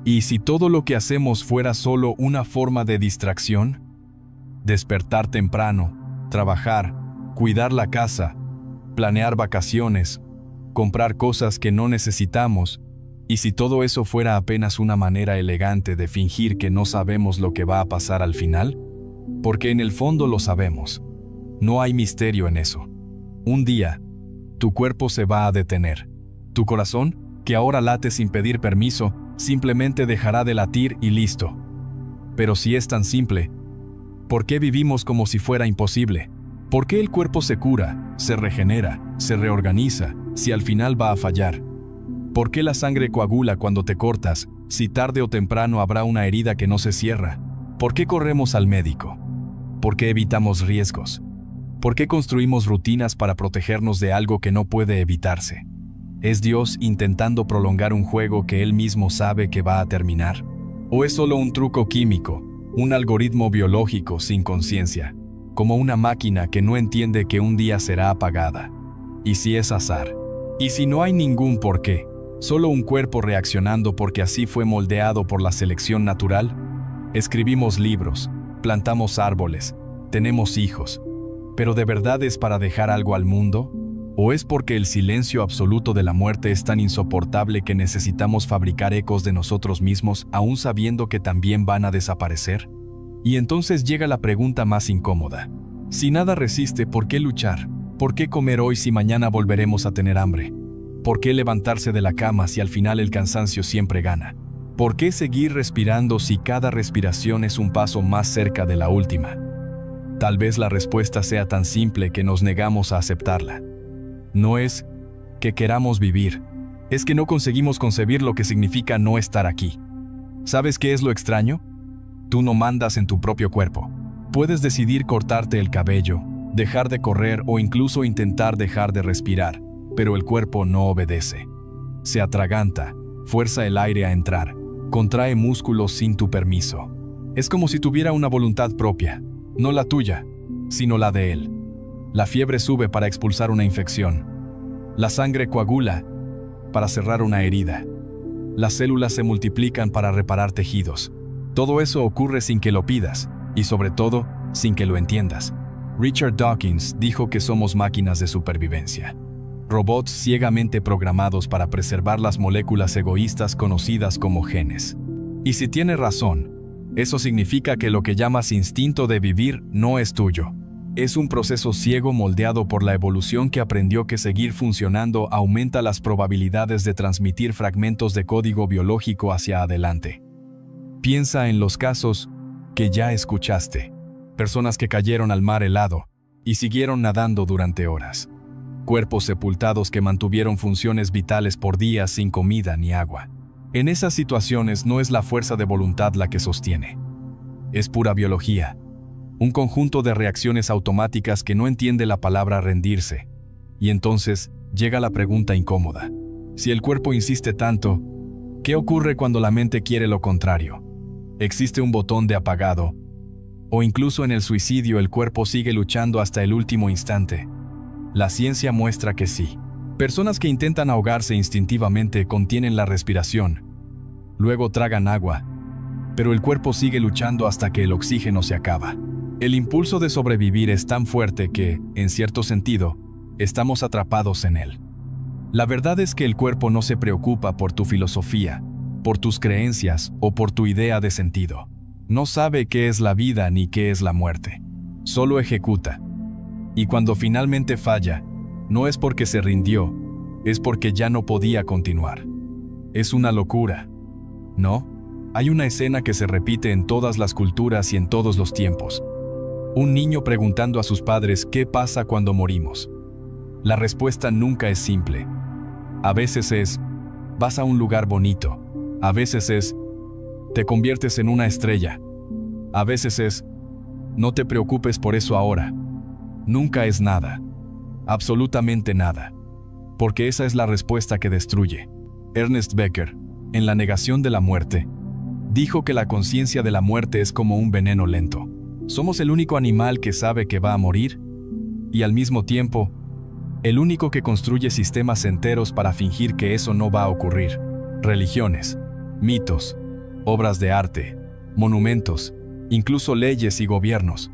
¿Y si todo lo que hacemos fuera solo una forma de distracción? Despertar temprano, trabajar, cuidar la casa, planear vacaciones, comprar cosas que no necesitamos, y si todo eso fuera apenas una manera elegante de fingir que no sabemos lo que va a pasar al final, porque en el fondo lo sabemos. No hay misterio en eso. Un día, tu cuerpo se va a detener. Tu corazón, que ahora late sin pedir permiso, simplemente dejará de latir y listo. Pero si es tan simple, ¿por qué vivimos como si fuera imposible? ¿Por qué el cuerpo se cura, se regenera, se reorganiza, si al final va a fallar? ¿Por qué la sangre coagula cuando te cortas, si tarde o temprano habrá una herida que no se cierra? ¿Por qué corremos al médico? ¿Por qué evitamos riesgos? ¿Por qué construimos rutinas para protegernos de algo que no puede evitarse? ¿Es Dios intentando prolongar un juego que Él mismo sabe que va a terminar? ¿O es solo un truco químico, un algoritmo biológico sin conciencia, como una máquina que no entiende que un día será apagada? ¿Y si es azar? ¿Y si no hay ningún porqué? ¿Solo un cuerpo reaccionando porque así fue moldeado por la selección natural? Escribimos libros, plantamos árboles, tenemos hijos, ¿pero de verdad es para dejar algo al mundo? ¿O es porque el silencio absoluto de la muerte es tan insoportable que necesitamos fabricar ecos de nosotros mismos aún sabiendo que también van a desaparecer? Y entonces llega la pregunta más incómoda. Si nada resiste, ¿por qué luchar? ¿Por qué comer hoy si mañana volveremos a tener hambre? ¿Por qué levantarse de la cama si al final el cansancio siempre gana? ¿Por qué seguir respirando si cada respiración es un paso más cerca de la última? Tal vez la respuesta sea tan simple que nos negamos a aceptarla. No es que queramos vivir, es que no conseguimos concebir lo que significa no estar aquí. ¿Sabes qué es lo extraño? Tú no mandas en tu propio cuerpo. Puedes decidir cortarte el cabello, dejar de correr o incluso intentar dejar de respirar, pero el cuerpo no obedece. Se atraganta, fuerza el aire a entrar, contrae músculos sin tu permiso. Es como si tuviera una voluntad propia, no la tuya, sino la de él. La fiebre sube para expulsar una infección. La sangre coagula para cerrar una herida. Las células se multiplican para reparar tejidos. Todo eso ocurre sin que lo pidas, y sobre todo, sin que lo entiendas. Richard Dawkins dijo que somos máquinas de supervivencia. Robots ciegamente programados para preservar las moléculas egoístas conocidas como genes. Y si tiene razón, eso significa que lo que llamas instinto de vivir no es tuyo. Es un proceso ciego moldeado por la evolución que aprendió que seguir funcionando aumenta las probabilidades de transmitir fragmentos de código biológico hacia adelante. Piensa en los casos que ya escuchaste. Personas que cayeron al mar helado y siguieron nadando durante horas. Cuerpos sepultados que mantuvieron funciones vitales por días sin comida ni agua. En esas situaciones no es la fuerza de voluntad la que sostiene. Es pura biología. Un conjunto de reacciones automáticas que no entiende la palabra rendirse. Y entonces llega la pregunta incómoda. Si el cuerpo insiste tanto, ¿qué ocurre cuando la mente quiere lo contrario? ¿Existe un botón de apagado? ¿O incluso en el suicidio el cuerpo sigue luchando hasta el último instante? La ciencia muestra que sí. Personas que intentan ahogarse instintivamente contienen la respiración. Luego tragan agua. Pero el cuerpo sigue luchando hasta que el oxígeno se acaba. El impulso de sobrevivir es tan fuerte que, en cierto sentido, estamos atrapados en él. La verdad es que el cuerpo no se preocupa por tu filosofía, por tus creencias o por tu idea de sentido. No sabe qué es la vida ni qué es la muerte. Solo ejecuta. Y cuando finalmente falla, no es porque se rindió, es porque ya no podía continuar. Es una locura, ¿no? Hay una escena que se repite en todas las culturas y en todos los tiempos. Un niño preguntando a sus padres qué pasa cuando morimos. La respuesta nunca es simple. A veces es, vas a un lugar bonito. A veces es, te conviertes en una estrella. A veces es, no te preocupes por eso ahora. Nunca es nada. Absolutamente nada. Porque esa es la respuesta que destruye. Ernest Becker, en La negación de la muerte, dijo que la conciencia de la muerte es como un veneno lento. Somos el único animal que sabe que va a morir y al mismo tiempo, el único que construye sistemas enteros para fingir que eso no va a ocurrir. Religiones, mitos, obras de arte, monumentos, incluso leyes y gobiernos.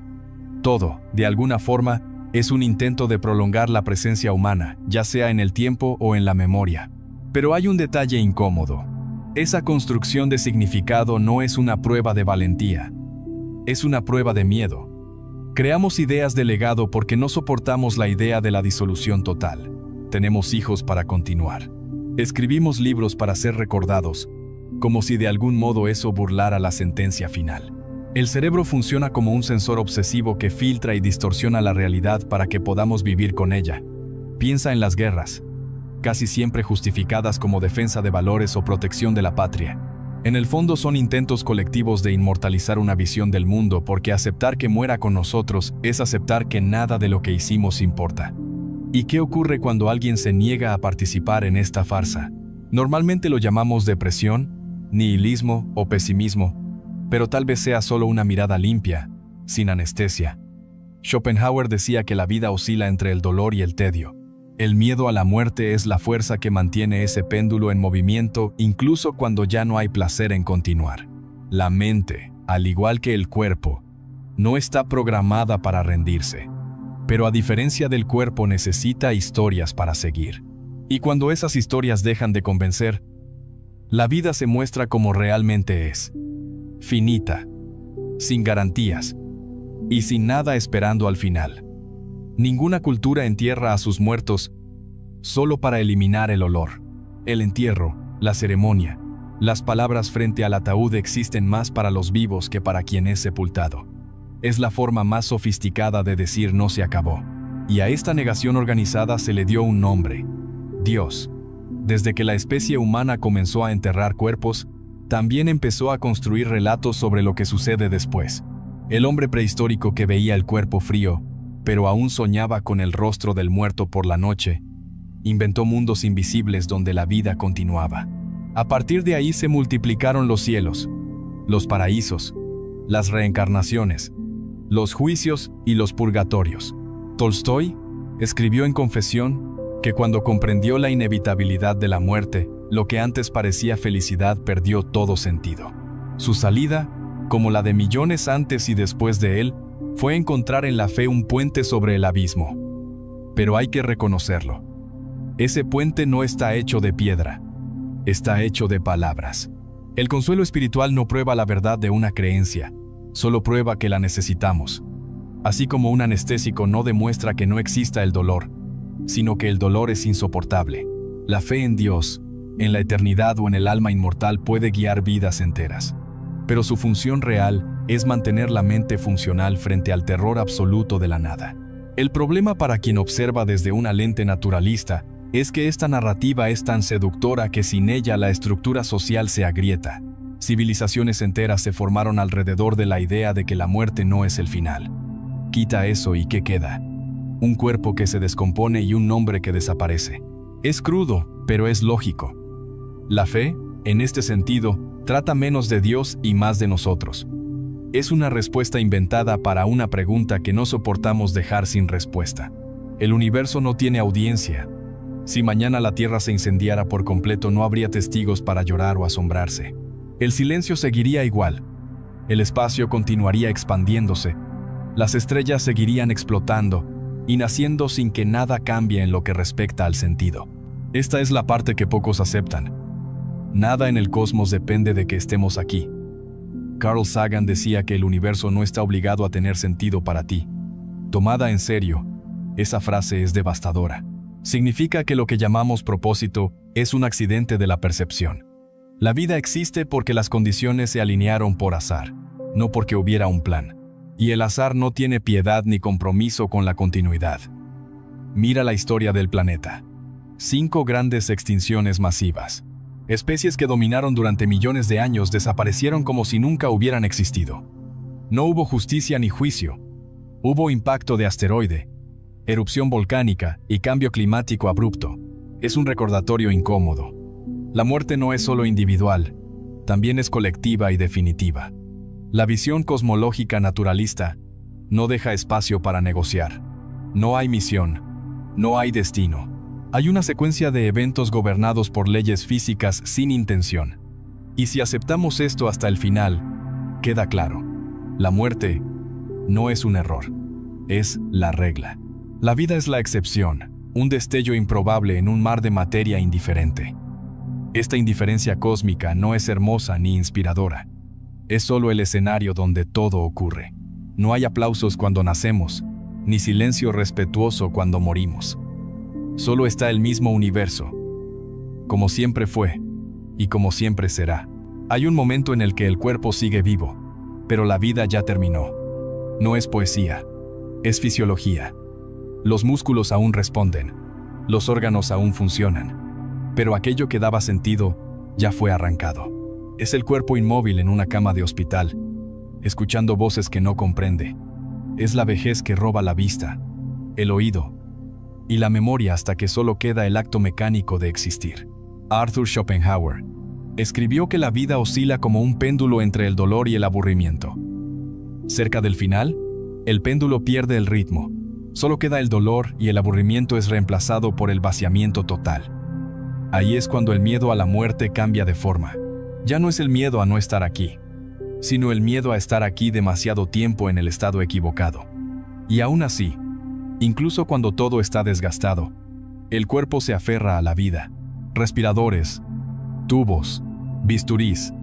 Todo, de alguna forma, es un intento de prolongar la presencia humana, ya sea en el tiempo o en la memoria. Pero hay un detalle incómodo. Esa construcción de significado no es una prueba de valentía. Es una prueba de miedo. Creamos ideas de legado porque no soportamos la idea de la disolución total. Tenemos hijos para continuar. Escribimos libros para ser recordados, como si de algún modo eso burlara la sentencia final. El cerebro funciona como un sensor obsesivo que filtra y distorsiona la realidad para que podamos vivir con ella. Piensa en las guerras, casi siempre justificadas como defensa de valores o protección de la patria. En el fondo son intentos colectivos de inmortalizar una visión del mundo, porque aceptar que muera con nosotros es aceptar que nada de lo que hicimos importa. ¿Y qué ocurre cuando alguien se niega a participar en esta farsa? Normalmente lo llamamos depresión, nihilismo o pesimismo, pero tal vez sea solo una mirada limpia, sin anestesia. Schopenhauer decía que la vida oscila entre el dolor y el tedio. El miedo a la muerte es la fuerza que mantiene ese péndulo en movimiento incluso cuando ya no hay placer en continuar. La mente, al igual que el cuerpo, no está programada para rendirse. Pero a diferencia del cuerpo, necesita historias para seguir. Y cuando esas historias dejan de convencer, la vida se muestra como realmente es. Finita, sin garantías y sin nada esperando al final. Ninguna cultura entierra a sus muertos solo para eliminar el olor. El entierro, la ceremonia, las palabras frente al ataúd existen más para los vivos que para quien es sepultado. Es la forma más sofisticada de decir no se acabó. Y a esta negación organizada se le dio un nombre: Dios. Desde que la especie humana comenzó a enterrar cuerpos, también empezó a construir relatos sobre lo que sucede después. El hombre prehistórico que veía el cuerpo frío, pero aún soñaba con el rostro del muerto por la noche, inventó mundos invisibles donde la vida continuaba. A partir de ahí se multiplicaron los cielos, los paraísos, las reencarnaciones, los juicios y los purgatorios. Tolstói escribió en Confesión que cuando comprendió la inevitabilidad de la muerte, lo que antes parecía felicidad perdió todo sentido. Su salida, como la de millones antes y después de él, fue encontrar en la fe un puente sobre el abismo. Pero hay que reconocerlo. Ese puente no está hecho de piedra, está hecho de palabras. El consuelo espiritual no prueba la verdad de una creencia, solo prueba que la necesitamos. Así como un anestésico no demuestra que no exista el dolor, sino que el dolor es insoportable. La fe en Dios, en la eternidad o en el alma inmortal puede guiar vidas enteras. Pero su función real es mantener la mente funcional frente al terror absoluto de la nada. El problema para quien observa desde una lente naturalista es que esta narrativa es tan seductora que sin ella la estructura social se agrieta. Civilizaciones enteras se formaron alrededor de la idea de que la muerte no es el final. Quita eso y ¿qué queda? Un cuerpo que se descompone y un nombre que desaparece. Es crudo, pero es lógico. La fe, en este sentido, trata menos de Dios y más de nosotros. Es una respuesta inventada para una pregunta que no soportamos dejar sin respuesta. El universo no tiene audiencia. Si mañana la Tierra se incendiara por completo, no habría testigos para llorar o asombrarse. El silencio seguiría igual. El espacio continuaría expandiéndose. Las estrellas seguirían explotando y naciendo sin que nada cambie en lo que respecta al sentido. Esta es la parte que pocos aceptan. Nada en el cosmos depende de que estemos aquí. Carl Sagan decía que el universo no está obligado a tener sentido para ti. Tomada en serio, esa frase es devastadora. Significa que lo que llamamos propósito es un accidente de la percepción. La vida existe porque las condiciones se alinearon por azar, no porque hubiera un plan. Y el azar no tiene piedad ni compromiso con la continuidad. Mira la historia del planeta. 5 grandes extinciones masivas. Especies que dominaron durante millones de años desaparecieron como si nunca hubieran existido. No hubo justicia ni juicio. Hubo impacto de asteroide, erupción volcánica y cambio climático abrupto. Es un recordatorio incómodo. La muerte no es solo individual, también es colectiva y definitiva. La visión cosmológica naturalista no deja espacio para negociar. No hay misión, no hay destino. Hay una secuencia de eventos gobernados por leyes físicas sin intención. Y si aceptamos esto hasta el final, queda claro, la muerte no es un error, es la regla. La vida es la excepción, un destello improbable en un mar de materia indiferente. Esta indiferencia cósmica no es hermosa ni inspiradora. Es solo el escenario donde todo ocurre. No hay aplausos cuando nacemos, ni silencio respetuoso cuando morimos. Solo está el mismo universo, como siempre fue y como siempre será. Hay un momento en el que el cuerpo sigue vivo, pero la vida ya terminó. No es poesía, es fisiología. Los músculos aún responden, los órganos aún funcionan, pero aquello que daba sentido ya fue arrancado. Es el cuerpo inmóvil en una cama de hospital, escuchando voces que no comprende. Es la vejez que roba la vista, el oído y la memoria hasta que solo queda el acto mecánico de existir. Arthur Schopenhauer escribió que la vida oscila como un péndulo entre el dolor y el aburrimiento. Cerca del final, el péndulo pierde el ritmo. Solo queda el dolor y el aburrimiento es reemplazado por el vaciamiento total. Ahí es cuando el miedo a la muerte cambia de forma. Ya no es el miedo a no estar aquí, sino el miedo a estar aquí demasiado tiempo en el estado equivocado. Y aún así, incluso cuando todo está desgastado, el cuerpo se aferra a la vida. Respiradores, tubos, bisturís,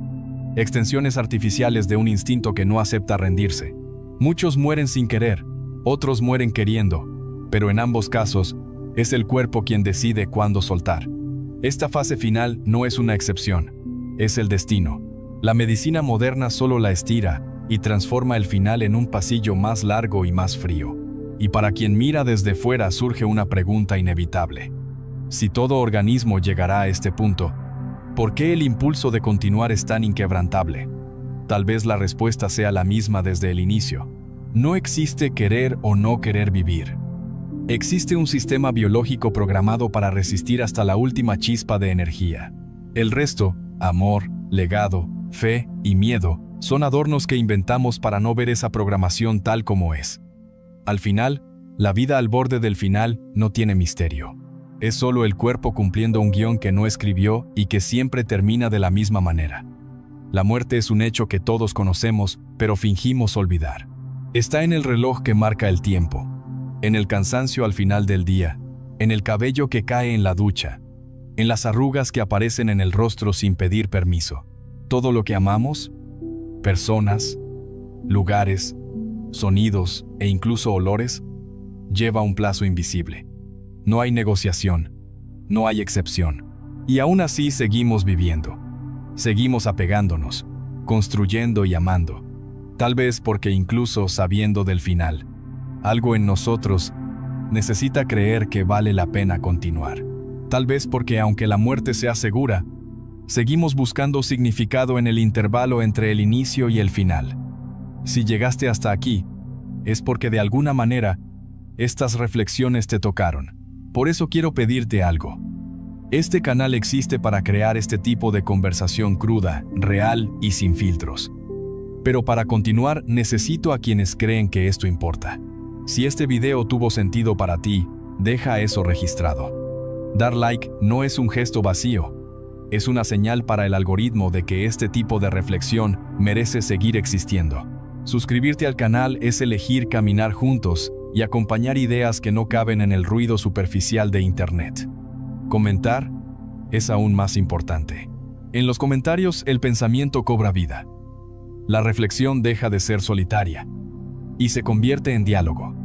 extensiones artificiales de un instinto que no acepta rendirse. Muchos mueren sin querer, otros mueren queriendo, pero en ambos casos, es el cuerpo quien decide cuándo soltar. Esta fase final no es una excepción, es el destino. La medicina moderna solo la estira y transforma el final en un pasillo más largo y más frío. Y para quien mira desde fuera surge una pregunta inevitable. Si todo organismo llegará a este punto, ¿por qué el impulso de continuar es tan inquebrantable? Tal vez la respuesta sea la misma desde el inicio. No existe querer o no querer vivir. Existe un sistema biológico programado para resistir hasta la última chispa de energía. El resto, amor, legado, fe y miedo, son adornos que inventamos para no ver esa programación tal como es. Al final, la vida al borde del final no tiene misterio. Es solo el cuerpo cumpliendo un guión que no escribió y que siempre termina de la misma manera. La muerte es un hecho que todos conocemos, pero fingimos olvidar. Está en el reloj que marca el tiempo, en el cansancio al final del día, en el cabello que cae en la ducha, en las arrugas que aparecen en el rostro sin pedir permiso. Todo lo que amamos, personas, lugares, sonidos e incluso olores, lleva un plazo invisible. No hay negociación, no hay excepción. Y aún así seguimos viviendo. Seguimos apegándonos, construyendo y amando. Tal vez porque incluso sabiendo del final, algo en nosotros necesita creer que vale la pena continuar. Tal vez porque aunque la muerte sea segura, seguimos buscando significado en el intervalo entre el inicio y el final. Si llegaste hasta aquí, es porque de alguna manera estas reflexiones te tocaron. Por eso quiero pedirte algo. Este canal existe para crear este tipo de conversación cruda, real y sin filtros. Pero para continuar necesito a quienes creen que esto importa. Si este video tuvo sentido para ti, deja eso registrado. Dar like no es un gesto vacío. Es una señal para el algoritmo de que este tipo de reflexión merece seguir existiendo. Suscribirte al canal es elegir caminar juntos y acompañar ideas que no caben en el ruido superficial de Internet. Comentar es aún más importante. En los comentarios el pensamiento cobra vida. La reflexión deja de ser solitaria y se convierte en diálogo.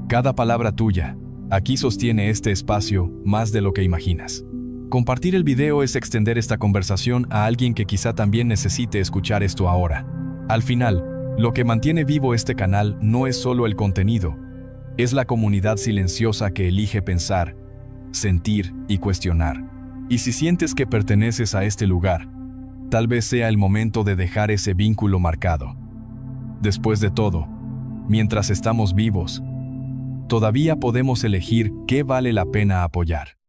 Cada palabra tuya aquí sostiene este espacio más de lo que imaginas. Compartir el video es extender esta conversación a alguien que quizá también necesite escuchar esto ahora. Al final, lo que mantiene vivo este canal no es solo el contenido, es la comunidad silenciosa que elige pensar, sentir y cuestionar. Y si sientes que perteneces a este lugar, tal vez sea el momento de dejar ese vínculo marcado. Después de todo, mientras estamos vivos, todavía podemos elegir qué vale la pena apoyar.